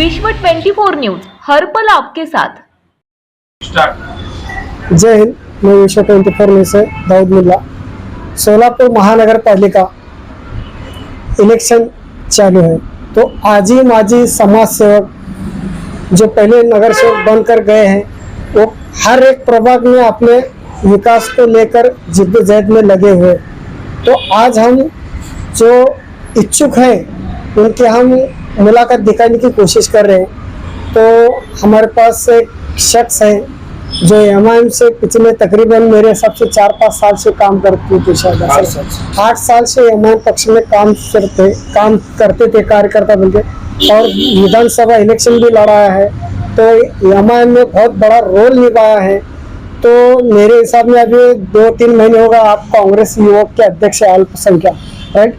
विश्व 24 न्यूज हर पल आपके साथ। जय हिंद। मैं विश्व 24 न्यूज से दाऊद मुल्ला। सोलापुर महानगर पालिका इलेक्शन चालू है, तो आजी माजी समाज सेवक जो पहले नगर सेवक बनकर गए हैं वो हर एक प्रभाग में अपने विकास को लेकर जिद्दोजहद में लगे हुए। तो आज हम जो इच्छुक हैं उनके हम मुलाकात दिखाने की कोशिश कर रहे हैं। तो हमारे पास एक शख्स है जो एमआईएम से पिछले तकरीबन मेरे हिसाब से 4-5 साल से काम करते थे, शायद 8 साल से एमआईएम पक्ष में काम करते थे कार्यकर्ता बनके, और विधानसभा इलेक्शन भी लड़ा है। तो एमआईएम में बहुत बड़ा रोल निभाया है। तो मेरे हिसाब में अभी 2-3 महीने होगा आप कांग्रेस युवक के अध्यक्ष है अल्पसंख्यक, राइट।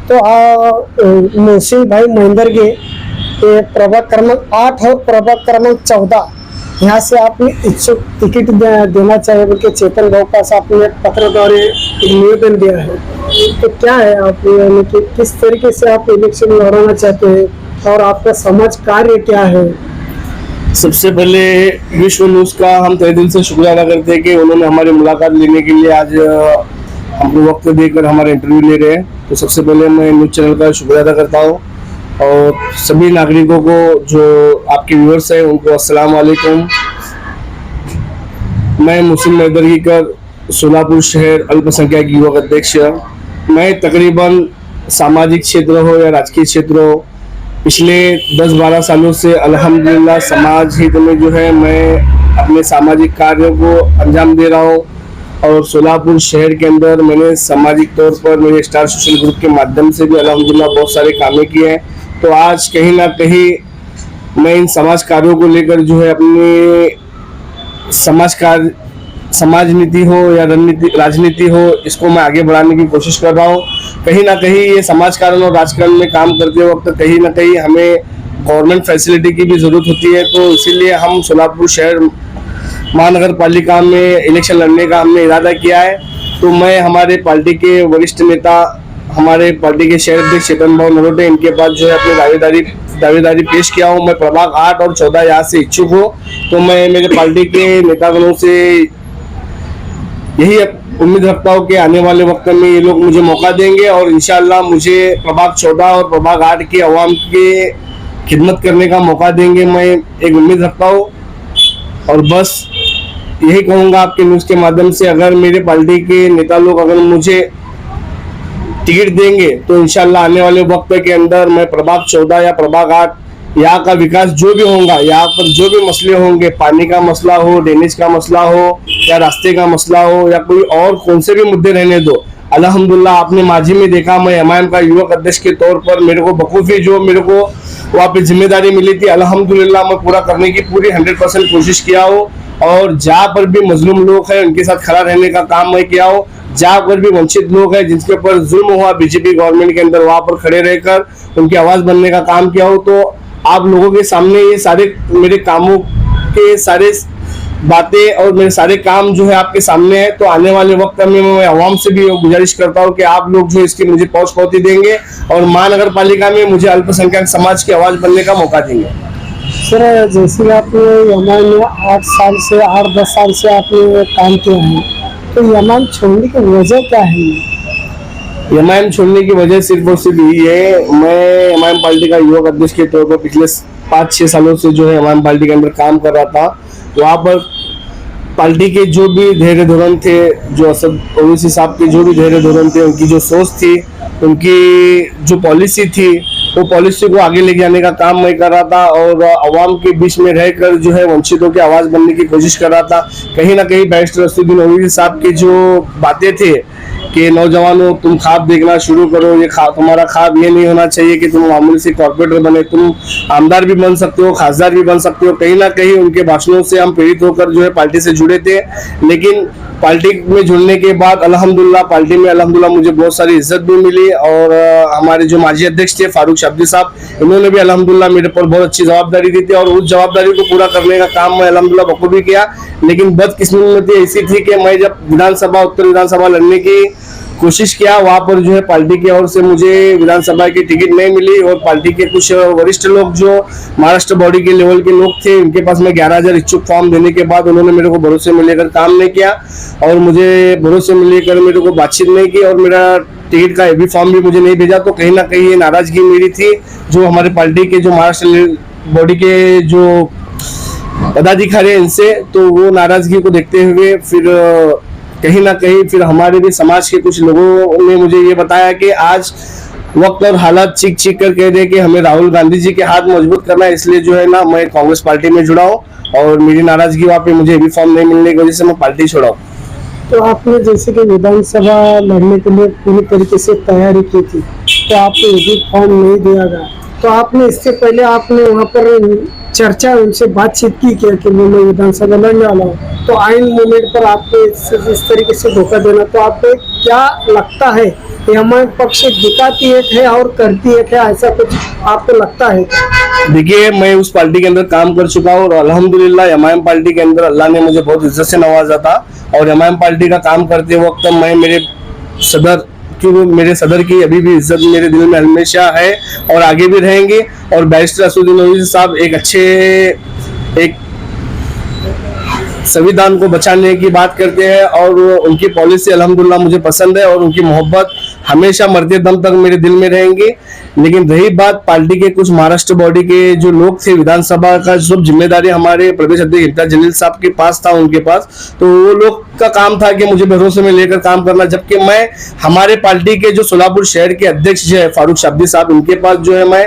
तो मोहसिन भाई महेंद्र के प्रभाग क्रमांक 8 और प्रभाग क्रमांक 14 यहाँ से आपने इच्छुक टिकट देना चाहिए बोल के चेतन भाव पास आपने पत्र द्वारा निवेदन दिया है। तो क्या है आप यानी कि किस तरीके से आप इलेक्शन लड़ाना चाहते हैं और आपका समाज कार्य क्या है? सबसे पहले विश्व न्यूज का हम तहे दिल से शुक्रिया अदा करते हैं कि उन्होंने हमारी मुलाकात लेने के लिए आज हमको वक्त देकर हमारा इंटरव्यू ले रहे हैं। तो सबसे पहले मैं न्यूज चैनल का शुक्रिया अदा करता हूँ और सभी नागरिकों को जो आपके व्यूअर्स हैं उनको अस्सलाम वालेकुम। मैं मुस्लिम नदरगीकर सोलापुर शहर अल्पसंख्यक युवक अध्यक्ष। मैं तकरीबन सामाजिक क्षेत्र हो या राजकीय क्षेत्र हो, पिछले 10-12 सालों से अल्हम्दुलिल्लाह समाज हित में जो है मैं अपने सामाजिक कार्यों को अंजाम दे रहा हूँ। और सोलापुर शहर के अंदर मैंने सामाजिक तौर पर मेरे स्टार सोशल ग्रुप के माध्यम से भी अल्हम्दुलिल्लाह बहुत सारे कामें किए हैं। तो आज कहीं ना कहीं मैं इन समाज कार्यों को लेकर जो है अपनी समाज नीति हो या राजनीति हो, इसको मैं आगे बढ़ाने की कोशिश कर रहा हूँ। कहीं ना कहीं ये समाज कारण और राजकारण में काम करते वक्त कहीं ना कहीं हमें गवर्नमेंट फैसिलिटी की भी ज़रूरत होती है। तो इसीलिए हम सोलापुर शहर महानगर पालिका में इलेक्शन लड़ने का हमने इरादा किया है। तो मैं हमारे पार्टी के वरिष्ठ नेता, हमारे पार्टी के शहर अध्यक्ष चेतन भाव नरोटे, इनके पास जो है अपनी दावेदारी पेश किया हूँ। मैं प्रभाग 8 और 14 यहाँ से इच्छुक हूँ। तो मैं मेरे पार्टी के नेतागणों से यही उम्मीद रखता हूँ कि आने वाले वक्त में ये लोग मुझे मौका देंगे और इंशाअल्लाह मुझे प्रभाग 14 और प्रभाग 8 के अवाम के खिदमत करने का मौका देंगे। मैं एक उम्मीद रखता हूँ और बस यही कहूँगा आपके न्यूज़ के माध्यम से, अगर मेरे पार्टी के नेता लोग अगर मुझे टिकट देंगे तो इंशाल्लाह आने वाले वक्त के अंदर मैं प्रभाग 14 या प्रभाग 8 यहाँ का विकास जो भी होगा, यहाँ पर जो भी मसले होंगे, पानी का मसला हो, ड्रेनेज का मसला हो या रास्ते का मसला हो या कोई और कौन से भी मुद्दे रहने दो, अल्हम्दुलिल्लाह आपने माजी में देखा मैं एमआईएम का युवक अध्यक्ष के तौर पर मेरे को बखूबी जो मेरे को वहाँ पे जिम्मेदारी मिली थी, अल्हम्दुलिल्लाह मैं पूरा करने की पूरी 100% कोशिश किया हूँ। और जहाँ पर भी मजलूम लोग हैं उनके साथ खड़ा रहने का काम मैं किया हूँ। जहाँ पर भी वंचित लोग हैं जिनके ऊपर जुल्म हुआ बीजेपी गवर्नमेंट के अंदर, वहां पर खड़े रहकर उनकी आवाज बनने का काम किया हो। तो आप लोगों के सामने ये सारे मेरे कामों के सारे बातें और मेरे सारे काम जो है आपके सामने है। तो आने वाले वक्त में मैं आवाम से भी गुजारिश करता हूँ कि आप लोग जो इसकी मुझे पहुंच देंगे और महानगर पालिका में मुझे अल्पसंख्यक समाज की आवाज बनने का मौका देंगे। सर, जैसे आपने एमआईएम में 8-10 साल से आपने काम किया है, तो एमआईएम छोड़ने की वजह क्या है? एमआईएम छोड़ने की वजह सिर्फ और सिर्फ यही है, मैं एमआईएम पार्टी का युवक अध्यक्ष के तौर पर पिछले 5-6 सालों से जो है एमआईएम पार्टी के अंदर काम कर रहा था। वहाँ पर पार्टी के जो भी धैर्य धोरण थे, जो असद ओवैसी साहब के जो भी धैर्य धोरण थे, उनकी जो सोच थी, उनकी जो पॉलिसी थी, वो पॉलिसी को आगे लेके जाने का काम मैं कर रहा था और अवाम के बीच में रहकर जो है वंचितों की आवाज़ बनने की कोशिश कर रहा था। कहीं ना कहीं बैरिस्टर असदुद्दीन ओवैसी साहब की जो बातें थे कि नौजवानों तुम ख्वाब देखना शुरू करो, ये तुम्हारा ख्वाब ये नहीं होना चाहिए कि तुम मामूली से कॉर्पोरेटर बने, तुम आमदार भी बन सकते हो, खासदार भी बन सकते हो। कहीं ना कहीं उनके भाषणों से हम प्रेरित होकर जो है पार्टी से जुड़े थे। लेकिन पार्टी में जुड़ने के बाद अल्हम्दुलिल्लाह पार्टी में अल्हम्दुलिल्लाह मुझे बहुत सारी इज्जत भी मिली और हमारे जो माजी अध्यक्ष थे फारूक शाब्दी साहब, इन्होंने भी अल्हम्दुलिल्लाह मेरे पर बहुत अच्छी जवाबदारी दी थी और उस जवाबदारी को पूरा करने का काम मैं अल्हम्दुलिल्लाह बखूबी किया। लेकिन बदकिस्मती ऐसी थी कि मैं जब उत्तर विधानसभा लड़ने की कोशिश किया, वहां पर जो है पार्टी की ओर से मुझे विधानसभा की टिकट नहीं मिली और पार्टी के कुछ वरिष्ठ लोग जो महाराष्ट्र बॉडी के लेवल के लोग थे, उनके पास में 11,000 इच्छुक फॉर्म देने के बाद उन्होंने मेरे को भरोसे में लेकर काम नहीं किया और मुझे भरोसे में लेकर मेरे को बातचीत नहीं की और मेरा टिकट का एबी फॉर्म भी मुझे नहीं भेजा। तो कहीं ना कहीं ये नाराजगी मेरी थी जो हमारे पार्टी के जो महाराष्ट्र बॉडी के जो पदाधिकारी हैं इनसे, तो वो नाराजगी को देखते हुए फिर कहीं ना कहीं फिर हमारे भी समाज के कुछ लोगों ने मुझे ये बताया कि आज वक्त और हालात चीख चीख कर कह रहे कि हमें राहुल गांधी जी के हाथ मजबूत करना है, इसलिए जो है ना मैं कांग्रेस पार्टी में जुड़ा हूँ और मेरी नाराजगी वहाँ पे मुझे एबी फॉर्म नहीं मिलने की वजह से मैं पार्टी छोड़ा हूँ। तो आपने जैसे कि विधानसभा लड़ने के लिए पूरी तरीके से तैयारी की थी, तो आपको एबी फॉर्म नहीं दिया गया, तो आपने इससे पहले आपने वहाँ पर चर्चा उनसे बातचीत की क्या कि मैं विधानसभा लड़ने वाला हूँ, तो आइन मोमेंट पर आपको इस तरीके से धोखा देना, तो आपको क्या लगता है कि हमारे पक्ष दिखाती एक है और करती एक है, ऐसा कुछ आपको लगता है? देखिए, मैं उस पार्टी के अंदर काम कर चुका हूँ और अल्हम्दुलिल्लाह एमआईएम पार्टी के अंदर अल्लाह ने मुझे बहुत इज्जत से नवाजा था और एमआईएम पार्टी का काम करते वक्त मैं मेरे सदर की अभी भी इज्जत मेरे दिल में हमेशा है और आगे भी रहेंगे। और बैरिस्टर असदुद्दीन ओवैसी साहब एक संविधान को बचाने की बात करते हैं और उनकी पॉलिसी अल्हम्दुलिल्लाह मुझे पसंद है और उनकी मोहब्बत हमेशा मरते दम तक मेरे दिल में रहेंगी। लेकिन रही बात पार्टी के कुछ महाराष्ट्र बॉडी के जो लोग थे, विधानसभा का सब जिम्मेदारी हमारे प्रदेश अध्यक्ष इम्तियाज जलील साहब के पास था, उनके पास, तो वो लोग का काम था कि मुझे भरोसे में लेकर काम करना, जबकि मैं हमारे पार्टी के जो सोलापुर शहर के अध्यक्ष जो है फारूक शाब्दी साहब, उनके पास जो है मैं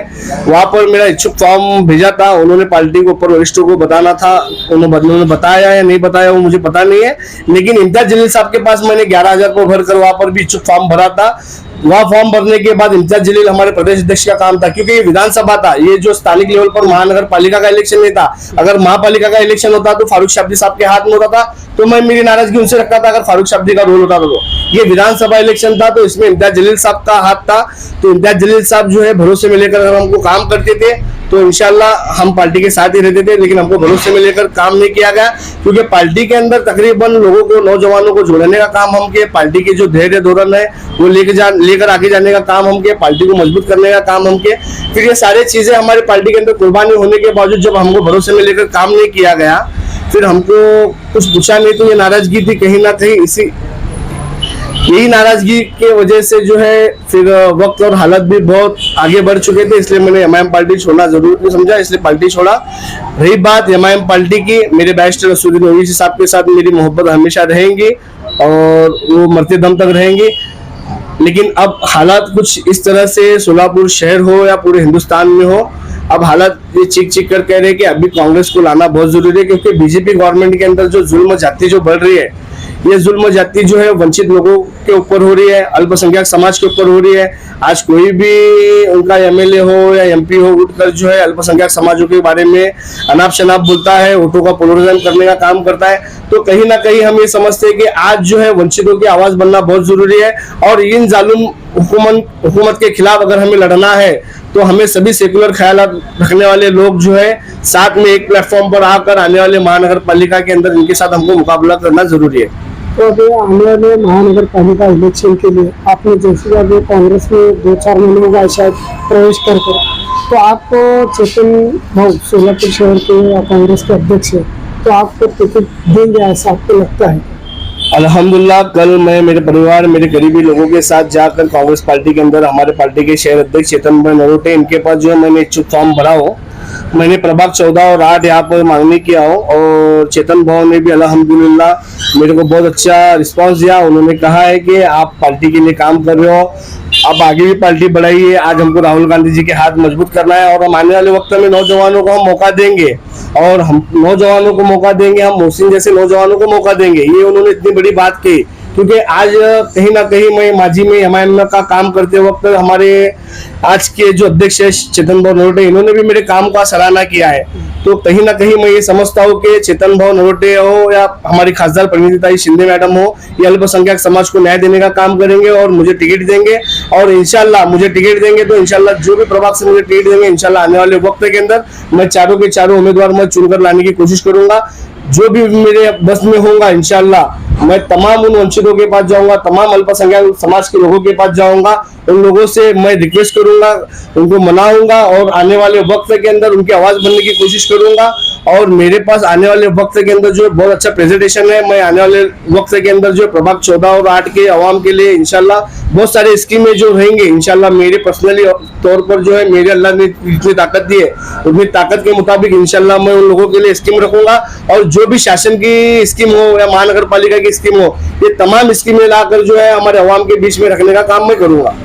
वहां पर मेरा इच्छुक फॉर्म भेजा था। उन्होंने पार्टी के ऊपर वरिष्ठों को बताना था, उन्होंने बताया या नहीं बताया वो मुझे पता नहीं है, लेकिन इम्तियाज जलील साहब के पास मैंने 11,000 को भरकर वहां पर भी इच्छुक फॉर्म भरा था। वहाँ फॉर्म भरने के बाद इम्तियाज जलील हमारे प्रदेश अध्यक्ष का काम था, क्योंकि ये विधानसभा था, ये जो स्थानिक लेवल पर महानगर पालिका का इलेक्शन नहीं था। अगर महापालिका का इलेक्शन होता तो फारूक शाब्दी साहब के हाथ में होता था, तो मैं मेरी नाराजगी उनसे रखता था। अगर फारूक शाब्दी का रोल होता तो ये विधानसभा इलेक्शन था, तो इसमें इम्तियाज जलील साहब का हाथ था। तो इम्तियाज जलील साहब जो है भरोसे में लेकर अगर हमको काम करते थे तो इंशाल्लाह हम पार्टी के साथ ही रहते थे, लेकिन हमको भरोसे में लेकर काम नहीं किया गया, क्योंकि पार्टी के अंदर तकरीबन लोगों को, नौजवानों को जोड़ने का काम हम के, पार्टी के जो धैर्य धोरण है वो लेकर आगे जाने का काम हम के, पार्टी को मजबूत करने का काम हम के। फिर ये सारी चीजें हमारी पार्टी के अंदर कुर्बानी होने के बावजूद जब हमको भरोसे में लेकर काम नहीं किया गया, फिर हमको कुछ पूछा नहीं, तो ये नाराजगी थी कहीं ना कहीं। यही नाराजगी के वजह से जो है फिर वक्त और हालत भी बहुत आगे बढ़ चुके थे, इसलिए मैंने एमआईएम पार्टी छोड़ना जरूरी नहीं समझा, इसलिए पार्टी छोड़ा। रही बात एमआईएम पार्टी की, मेरे बैरिस्टर असदुद्दीन ओवैसी साहब के साथ मेरी मोहब्बत हमेशा रहेंगी और वो मरते दम तक रहेंगी। लेकिन अब हालात कुछ इस तरह से सोलापुर शहर हो या पूरे हिंदुस्तान में हो, अब हालात ये चीख चीख कर कह रहे हैं कि अभी कांग्रेस को लाना बहुत जरूरी है, क्योंकि बीजेपी गवर्नमेंट के अंदर जो जुल्म जाति जो बढ़ रही है, ये जुल्म जाति जो है वंचित लोगों के ऊपर हो रही है, अल्पसंख्यक समाज के ऊपर हो रही है। आज कोई भी उनका एमएलए हो या एमपी हो उठकर जो है अल्पसंख्यक समाजों के बारे में अनाप शनाप बोलता है, वोटों का पुनर्जन करने का काम करता है। तो कहीं ना कहीं हम ये समझते हैं कि आज जो है वंचितों की आवाज बनना बहुत जरूरी है और इन जालिम हुकूमत के खिलाफ अगर हमें लड़ना है तो हमें सभी सेकुलर ख्यालात रखने वाले लोग जो है साथ में एक प्लेटफॉर्म पर आकर आने वाले महानगर पालिका के अंदर इनके साथ हमको मुकाबला करना जरूरी है। तो अभी आने वाले महानगर पालिका इलेक्शन के लिए आपने जैसे अभी कांग्रेस में 2-4 महीने होगा शायद प्रवेश कर, तो आपको चेतन भाऊ सोलापुर शहर के कांग्रेस के अध्यक्ष है, तो आपको टिकट देंगे ऐसा आपको लगता है? अल्हम्दुलिल्लाह, कल मैं मेरे परिवार, मेरे करीबी लोगों के साथ जाकर कांग्रेस पार्टी के अंदर हमारे पार्टी के शहर अध्यक्ष चेतन भाई नरोटे, इनके पास जो है मैंने इच्छुक फॉर्म भरा हो। मैंने प्रभाग 14 और 8 यहाँ पर मांगनी किया हो और चेतन भाव ने भी अल्हम्दुलिल्लाह मेरे को बहुत अच्छा रिस्पांस दिया। उन्होंने कहा है कि आप पार्टी के लिए काम कर रहे हो, आप आगे भी पार्टी बढ़ाइए, आज हमको राहुल गांधी जी के हाथ मजबूत करना है और हम आने वाले वक्त में नौजवानों को हम मौका देंगे और हम नौजवानों को मौका देंगे, हम मोहसिन जैसे नौजवानों को मौका देंगे। ये उन्होंने इतनी बड़ी बात कही, क्योंकि आज कहीं ना कहीं मैं माजी में एमआईएम का काम करते वक्त हमारे आज के जो अध्यक्ष है चेतन भाव नरोटे, इन्होंने भी मेरे काम का सराहना किया है। तो कहीं ना कहीं मैं ये समझता हूँ कि चेतन भाव नरोटे हो या हमारी खासदार परिणीताई शिंदे मैडम हो, ये अल्पसंख्यक समाज को न्याय देने का काम करेंगे और मुझे टिकट देंगे। और इंशाल्लाह मुझे टिकट देंगे तो इंशाल्लाह जो भी प्रभाग से मुझे टिकट देंगे, इंशाल्लाह आने वाले वक्त के अंदर मैं चारों के चारों उम्मीदवार मैं चुनकर लाने की कोशिश करूंगा। जो भी मेरे बस में होगा इंशाल्लाह मैं तमाम उन वंचितों के पास जाऊंगा, तमाम अल्पसंख्यक समाज के लोगों के पास जाऊंगा, उन लोगों से मैं रिक्वेस्ट करूंगा, उनको मनाऊंगा और आने वाले वक्त के अंदर उनकी आवाज बनने की कोशिश करूंगा। और मेरे पास आने वाले वक्त के अंदर जो बहुत अच्छा प्रेजेंटेशन है, मैं आने वाले वक्त के अंदर जो प्रभाग 14 और 8 के अवाम के लिए इंशाल्लाह बहुत सारे स्कीमें जो रहेंगे इंशाल्लाह मेरे पर्सनली तौर पर जो है मेरे अल्लाह ने इतनी ताकत दी है, उतनी ताकत के मुताबिक इंशाल्लाह मैं उन लोगों के लिए स्कीम रखूंगा। और जो भी शासन की स्कीम हो या महानगर पालिका की स्कीम हो, ये तमाम स्कीमें लाकर जो है हमारे अवाम के बीच में रखने का काम मैं करूंगा।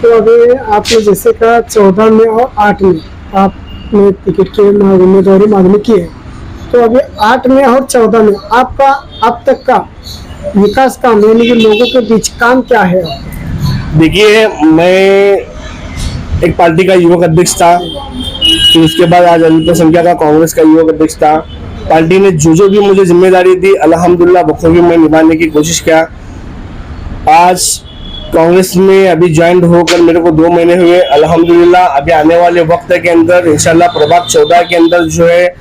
तो अभी आपने जैसे कहा 14 में और 8 में आपने टिकट की उम्मीदवारी मांगनी की है, तो अभी 8 में और 14 में आपका अब तक का विकास काम यानी कि लोगों के बीच काम क्या है? देखिए, मैं एक पार्टी का युवक अध्यक्ष था, फिर उसके बाद आज अल्पसंख्यक का कांग्रेस का युवक अध्यक्ष था। पार्टी ने जो भी मुझे जिम्मेदारी दी अल्हम्दुलिल्लाह बखूबी मैं निभाने की कोशिश किया। आज कांग्रेस में अभी ज्वाइन होकर मेरे को 2 महीने हुए। अल्हम्दुलिल्लाह अभी आने वाले वक्त के अंदर इंशाल्लाह प्रभाग 14 के अंदर जो है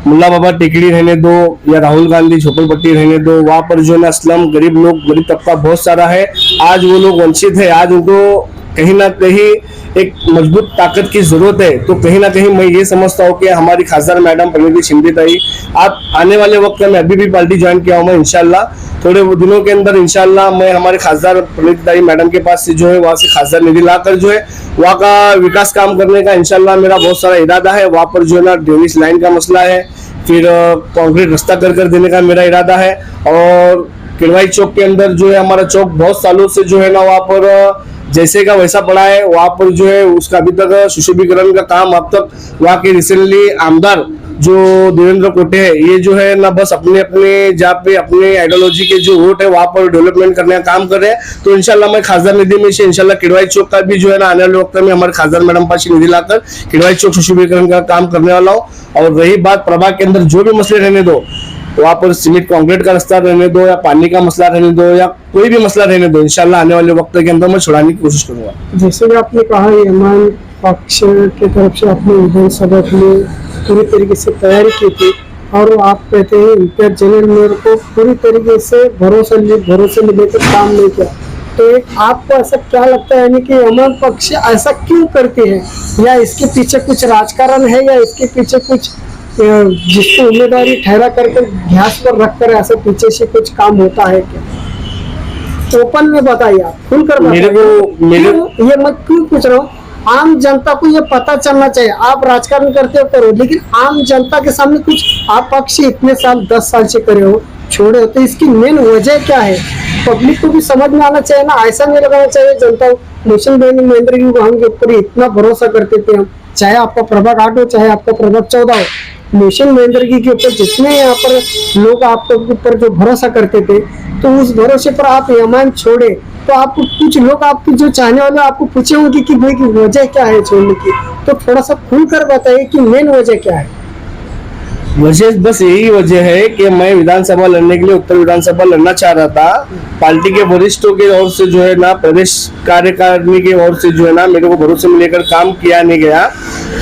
मुल्ला बाबा टेकड़ी रहने दो या राहुल गांधी झोपड़पट्टी रहने दो, वहां पर जो है असलम गरीब लोग, गरीब तबका बहुत सारा है। आज वो लोग वंचित है, आज उनको कहीं ना कहीं एक मजबूत ताकत की जरूरत है। तो कहीं ना कहीं मैं ये समझता हूँ कि हमारी खासदार मैडम प्रणीति शिंदे ताई, आप आने वाले वक्त में अभी भी पार्टी ज्वाइन किया हूँ मैं इंशाल्लाह थोड़े दिनों के अंदर इंशाल्लाह मैं हमारे खासदार प्रणीति ताई मैडम के पास से जो है वहाँ से खासदार निधि लाकर जो है वहाँ का विकास काम करने का इंशाल्लाह मेरा बहुत सारा इरादा है। वहाँ पर जो है ना ड्रेनेज लाइन का मसला है, फिर कंक्रीट रास्ता कर देने का मेरा इरादा है। और किड़वाई चौक के अंदर जो है हमारा चौक बहुत सालों से जो है ना वहाँ पर जैसे का वैसा पड़ा है, वहाँ पर जो है उसका अभी तक सुशोभीकरण का काम अब तक वहाँ के रिसेंटली आमदार जो देवेंद्र कोटे है, ये जो है ना बस अपने अपने जहाँ पे अपने आइडियोलॉजी के जो वोट है वहाँ पर डेवलपमेंट करने का काम कर रहे हैं। तो इंशाल्लाह मैं खासदार निधि में से इंशाल्लाह किड़वाई चौक का भी जो है ना आने वाले वक्त में हमारे खासदार मैडम पास निधि लाकर किड़वाई चौक सुशोभीकरण का काम करने वाला हूँ। और रही बात प्रभाग के अंदर जो भी मसले रहने दो, वहाँ पर सीमेंट कंक्रीट का रास्ता रहने दो या पानी का मसला रहने दो या कोई भी मसला रहने दो, इंशाल्लाह आने वाले वक्त के अंदर मैं छुड़ाने की कोशिश करूंगा। जैसे कि आपने कहा यमान पक्ष की तरफ से आपने विधानसभा के लिए पूरी तरीके से तैयारी की थी और आप कहते हैं इंपेयर जनरल मेयर को पूरी तरीके से भरोसे लेकर काम नहीं किया, तो एक आपको ऐसा क्या लगता है यानी कि यमान पक्ष ऐसा क्यों करती है? या इसके पीछे कुछ राजकारण है या इसके पीछे कुछ जिसको उम्मीदवारी ठहरा करके घास पर रखकर ऐसे पीछे से कुछ काम होता है क्या? ओपन में बताइए, आप खुलकर बताइए। ये मैं क्यों पूछ रहा हूँ, आम जनता को ये पता चलना चाहिए। आप राजकारण करते हो करो, लेकिन आम जनता के सामने कुछ आप पक्ष इतने साल 10 साल से करे हो छोड़े हो, तो इसकी मेन वजह क्या है? पब्लिक को भी समझ में आना चाहिए ना, ऐसा नहीं लगाना चाहिए जनता मोशन महेंद्र जी हम के ऊपर इतना भरोसा करते थे हम, चाहे आपका प्रभाग 8 हो चाहे आपका प्रभाग 14 हो, मोशन महेंद्र जी के ऊपर जितने यहाँ पर लोग आपके ऊपर जो भरोसा करते थे, तो उस भरोसे पर आप यमान छोड़े तो आपको कुछ लोग आपके जो चाहने वाले आपको पूछे होंगे कि भाई की वजह क्या है छोड़ने की, तो थोड़ा सा खुलकर बताइए कि मेन वजह क्या है? वजह बस यही वजह है कि मैं विधानसभा लड़ने के लिए उत्तर विधानसभा लड़ना चाह रहा था। पार्टी के वरिष्ठों के ओर से जो है ना प्रदेश कार्यकारिणी के ओर से जो है ना मेरे को भरोसे में लेकर काम किया नहीं गया,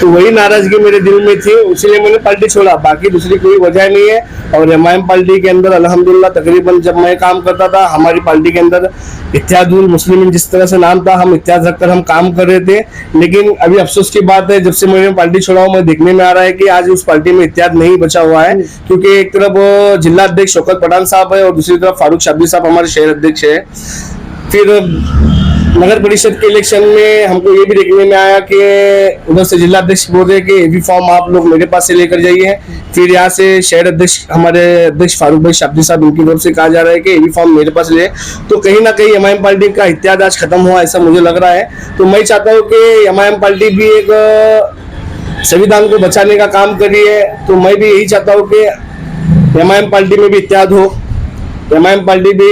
तो वही नाराजगी मेरे दिल में थी, इसलिए मैंने पार्टी छोड़ा। बाकी दूसरी कोई वजह नहीं है। और एमआईएम पार्टी के अंदर अल्हम्दुलिल्लाह तकरीबन जब मैं काम करता था, हमारी पार्टी के अंदर इत्तेहादुल मुस्लिमीन जिस तरह से नाम था, हम इत्तेहाद रखकर हम काम कर रहे थे। लेकिन अभी अफसोस की बात है, जब से मैंने पार्टी छोड़ा हूँ, मैं देखने में आ रहा है कि आज उस पार्टी में इत्तेहाद नहीं बचा हुआ है, क्योंकि एक तरफ जिला अध्यक्ष शौकत पठान साहब है और दूसरी तरफ फारूक शाब्दी साहब हमारे शहर अध्यक्ष है। फिर नगर परिषद के इलेक्शन में हमको ये भी देखने में आया कि उधर से जिला अध्यक्ष बोल रहे कि एवी फॉर्म आप लोग मेरे पास से लेकर जाइए। फिर यहाँ से शहर अध्यक्ष हमारे अध्यक्ष फारूक भाई शाब्दी साहब, उनकी तरफ से कहा जा रहा है कि एवी फॉर्म मेरे पास ले। तो कहीं ना कहीं एमआईएम पार्टी का इत्तेहाद आज खत्म हुआ ऐसा मुझे लग रहा है। तो मैं चाहता हूँ कि एमआईएम पार्टी भी एक संविधान को बचाने का काम कर रही है, तो मैं भी यही चाहता हूँ कि एमआईएम पार्टी में भी इत्तेहाद हो। एमआईएम पार्टी भी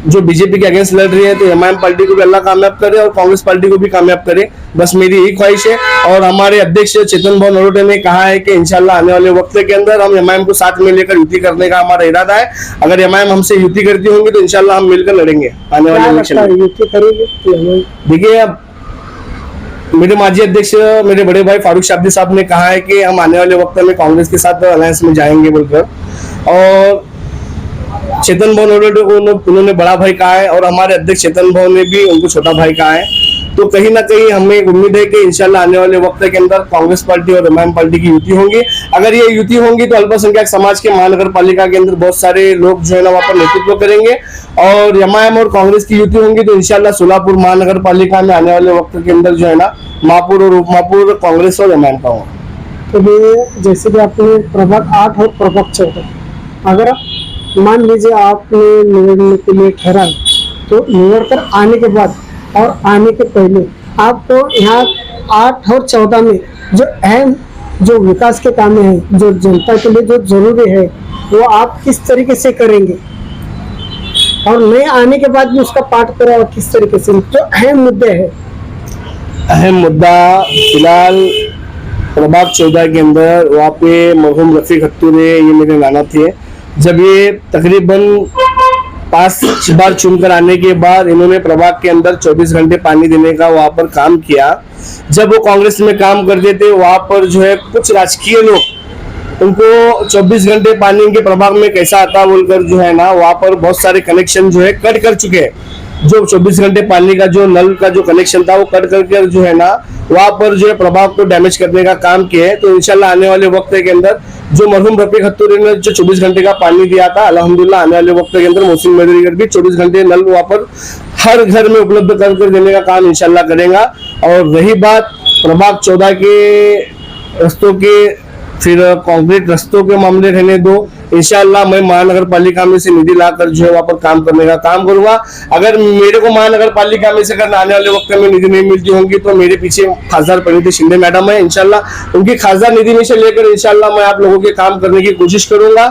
जो बीजेपी के अगेंस्ट लड़ रही है, तो एमआईएम पार्टी को भी अल्लाह कामयाब करे और कांग्रेस पार्टी को भी कामयाब करे, बस मेरी यही ख्वाहिश है। और हमारे अध्यक्ष चेतन भाई नरोटे ने कहा है कि इंशाल्लाह आने वाले वक्त के अंदर हम एमआईएम को साथ में लेकर युति करने का हमारा इरादा है। अगर एमआईएम हमसे युति करती होंगी तो इंशाल्लाह हम मिलकर लड़ेंगे आने वाले इलेक्शन में। देखिए, अब मेरे माजी अध्यक्ष मेरे बड़े भाई फारूक शाब्दी साहब ने कहा है कि हम आने वाले वक्त में कांग्रेस के साथ अलायंस में जाएंगे बोलकर। और चेतन भवन को उन्होंने बड़ा भाई कहा है और हमारे अध्यक्ष चेतन भवन ने भी उनको छोटा भाई कहा है। तो कहीं ना कहीं हमें एक उम्मीद है कि इंशाल्लाह आने वाले वक्त के अंदर कांग्रेस पार्टी और एमआईएम पार्टी की युति होंगी। अगर ये युति होंगी तो अल्पसंख्यक समाज के महानगर पालिका के अंदर बहुत सारे लोग जो है ना वहाँ पर नेतृत्व करेंगे, और एमआईएम और कांग्रेस की युति होंगी तो इंशाल्लाह सोलापुर महानगर पालिका में आने वाले वक्त के अंदर जो है ना महापौर और उप महापौर कांग्रेस और एमआईएम का होगा। तो ये जैसे कि आपने प्रभाग 8 और प्रभाग 14, अगर मान लीजिए आपने निवड़ने के लिए ठहराए, तो निवड़ कर आने के बाद और आने के पहले आपको यहाँ 8 और 14 में जो अहम जो विकास के काम हैं, जो जनता के लिए जो जरूरी है, वो आप किस तरीके से करेंगे, और नए आने के बाद भी उसका पाठ करें और किस तरीके से, जो अहम मुद्दे हैं। अहम मुद्दा फिलहाल प्रभाग 14 के अंदर वहाँ पे मरहूम रफीक हत्तूरे ये मेरे नाना थे। जब ये तकरीबन 5 बार चुनकर आने के बाद इन्होंने प्रभाग के अंदर 24 घंटे पानी देने का वहाँ पर काम किया। जब वो कांग्रेस में काम करते थे वहाँ पर जो है कुछ राजकीय लोग उनको 24 घंटे पानी के प्रभाग में कैसा आता बोलकर जो है ना वहाँ पर बहुत सारे कनेक्शन जो है कट कर चुके हैं। जो 24 घंटे पानी का जो नल का जो कनेक्शन था वो कट करके जो है ना वहाँ पर जो है प्रभाव को डैमेज करने का काम किया है। तो इंशाल्लाह आने वाले वक्त के अंदर जो मरहूम रफीक हत्तूरे ने जो 24 घंटे का पानी दिया था, अल्हम्दुलिल्लाह आने वाले वक्त के अंदर मोहसिन मेदरीगर भी 24 घंटे नल वहाँ पर हर घर में उपलब्ध कर देने का काम इंशाल्लाह करेगा। और रही बात प्रभाग 14 के रस्तों के, फिर कंक्रीट रस्तों के मामले रहने दो, इंशाल्लाह मैं महानगर पालिका में से निधि लाकर जो है वहाँ पर काम करने का काम करूंगा। अगर मेरे को महानगर पालिका में से अगर आने वाले वक्त में निधि नहीं मिलती होंगी तो मेरे पीछे खासदार परिणीति शिंदे मैडम है, इंशाल्लाह उनकी खासदार निधि में से लेकर इंशाल्लाह मैं आप लोगों के काम करने की कोशिश करूंगा।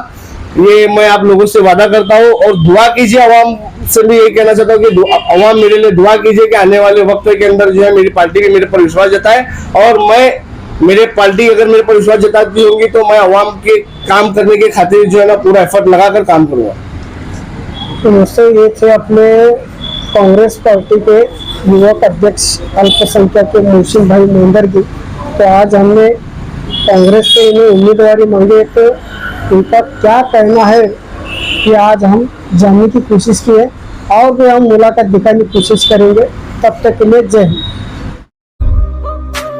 ये मैं आप लोगों से वादा करता हूँ। और दुआ कीजिए, अवाम से भी यही कहना चाहता हूँ कि अवाम मेरे लिए दुआ कीजिए कि आने वाले वक्त के अंदर जो है मेरी पार्टी के मेरे पर विश्वास जताए, और मैं मेरे पार्टी अगर मेरे पर विश्वास जताती होंगी तो मैं अवाम के काम करने के खातिर जो है ना पूरा एफर्ट लगाकर काम करूंगा। तो मुझसे ये थे अपने कांग्रेस पार्टी के युवक अध्यक्ष अल्पसंख्यक के मोहसिन भाई मेंदर की। तो आज हमने कांग्रेस से इन्हें उम्मीदवारी मांगी, तो उनका क्या कहना है कि आज हम जानने की कोशिश की है और भी हम मुलाकात दिखाने की कोशिश करेंगे। तब तक के लिए जय हिंद।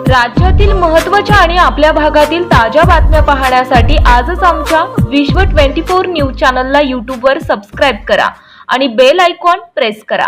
राज्यातील महत्त्वाच्या आणि आपल्या भागातील ताज्या बातम्या पाहण्यासाठी आजच आमच्या विश्व 24 न्यूज चॅनलला यूट्यूबवर सबस्क्राईब करा आणि बेल आयकॉन प्रेस करा।